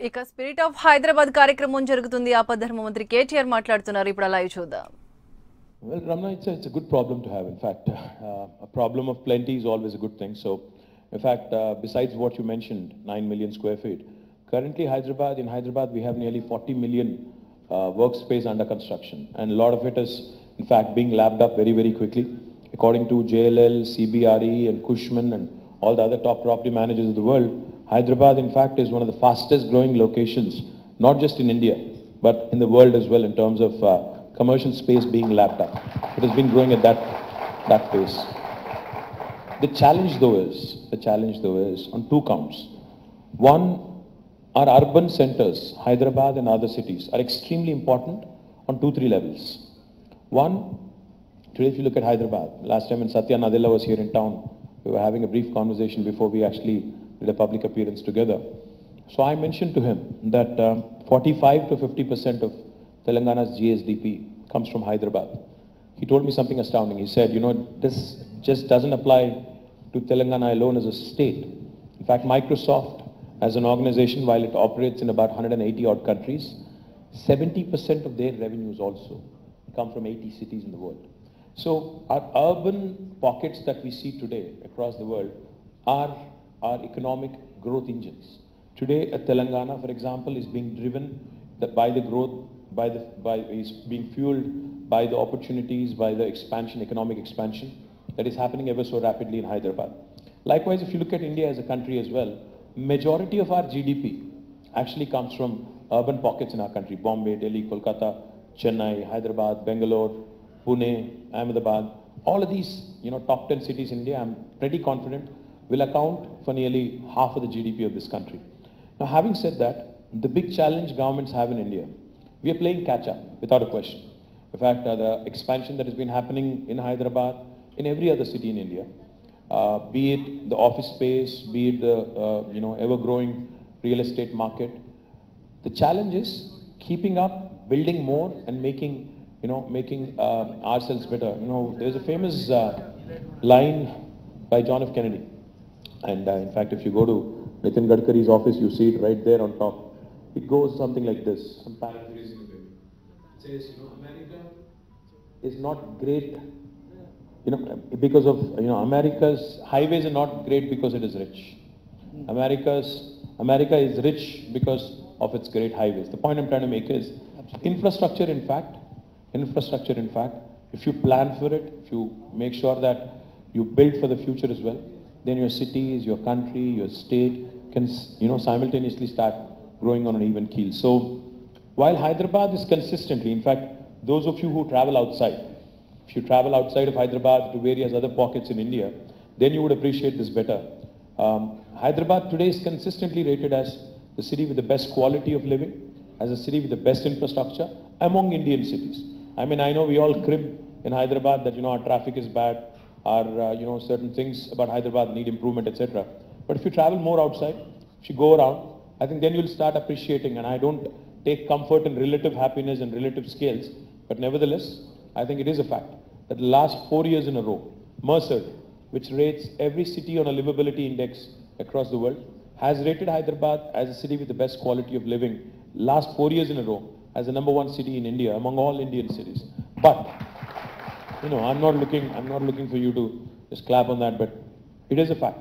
ఇక spirit of Hyderabad కార్యక్రమం జరుగుతుంది. ఆపద్ధర్మ మంత్రి KTR మాట్లాడుతున్నారు. ఇప్పుడు లైవ్ చూద్దాం. Well, Ramna, it's a good problem to have. In fact, a problem of plenty is always a good thing. So, in fact, besides what you mentioned, 9 million square feet, currently in Hyderabad, we have nearly 40 million workspace under construction. And a lot of it is, in fact, being lapped up very, very quickly. According to JLL, CBRE, and Cushman, and all the other top property managers of the world, Hyderabad, in fact, is one of the fastest growing locations, not just in India, but in the world as well in terms of commercial space being lapped up. It has been growing at that pace. The challenge though is on two counts. One, our urban centers, Hyderabad and other cities, are extremely important on 2-3 levels. One, today if you look at Hyderabad, last time when Satya Nadella was here in town, we were having a brief conversation before we actually did a public appearance together. So I mentioned to him that 45 to 50% of Telangana's GSDP comes from Hyderabad. He told me something astounding. He said, this just doesn't apply to Telangana alone as a state. In fact, Microsoft as an organization, while it operates in about 180 odd countries, 70% of their revenues also come from 80 cities in the world. So our urban pockets that we see today across the world are our economic growth engines. Today, Telangana, for example, is being driven by the growth, is being fueled by the opportunities, by the expansion, economic expansion that is happening ever so rapidly in Hyderabad. Likewise, if you look at India as a country as well, majority of our GDP actually comes from urban pockets in our country: Bombay, Delhi, Kolkata, Chennai, Hyderabad, Bangalore, Pune, Ahmedabad. All of these, top 10 cities in India, I'm pretty confident will account for nearly half of the GDP of this country. Now, having said that, the big challenge governments have in India, we are playing catch up without a question. In fact, the expansion that has been happening in Hyderabad, in every other city in India, be it the office space, be it the ever-growing real estate market, the challenge is keeping up, building more, and making ourselves better. There's a famous line by John F. Kennedy. And in fact, if you go to Nitin Gadkari's office, you see it right there on top. It goes something like this. I'm paraphrasing a bit. It says, America is not great, because of, America's highways are not great because it is rich. America is rich because of its great highways. The point I'm trying to make is infrastructure, in fact, if you plan for it, if you make sure that you build for the future as well, then your cities, your country, your state can, simultaneously start growing on an even keel. So while Hyderabad is consistently, in fact, those of you who travel outside, if you travel outside of Hyderabad to various other pockets in India, then you would appreciate this better. Hyderabad today is consistently rated as the city with the best quality of living, as a city with the best infrastructure among Indian cities. I mean, I know we all crib in Hyderabad that, our traffic is bad, or, certain things about Hyderabad need improvement, etc. But if you travel more outside, if you go around, I think then you'll start appreciating, and I don't take comfort in relative happiness and relative scales, but nevertheless, I think it is a fact that the last 4 years in a row, Mercer, which rates every city on a livability index across the world, has rated Hyderabad as a city with the best quality of living last 4 years in a row as the #1 city in India among all Indian cities. But I'm not looking for you to just clap on that, but it is a fact.